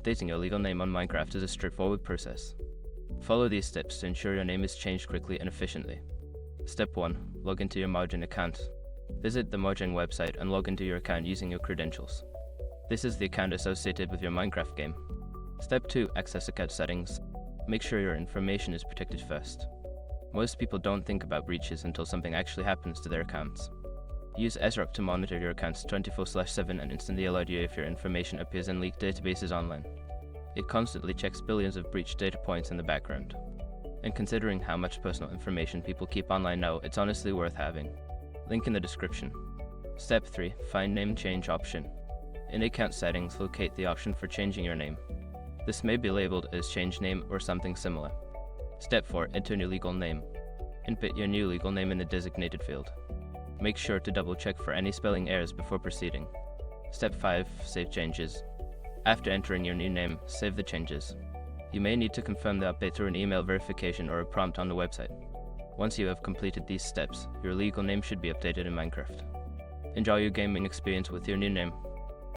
Updating your legal name on Minecraft is a straightforward process. Follow these steps to ensure your name is changed quickly and efficiently. Step 1. Log into your Mojang account. Visit the Mojang website and log into your account using your credentials. This is the account associated with your Minecraft game. Step 2. Access account settings. Make sure your information is protected first. Most people don't think about breaches until something actually happens to their accounts. Use Ezrock to monitor your accounts 24/7 and instantly alert you if your information appears in leaked databases online. It constantly checks billions of breached data points in the background. And considering how much personal information people keep online now, it's honestly worth having. Link in the description. Step 3. Find name change option. In account settings, locate the option for changing your name. This may be labeled as change name or something similar. Step 4. Enter your legal name. Input your new legal name in the designated field. Make sure to double check for any spelling errors before proceeding. Step 5. Save changes. After entering your new name, save the changes. You may need to confirm the update through an email verification or a prompt on the website. Once you have completed these steps, your legal name should be updated in Minecraft. Enjoy your gaming experience with your new name.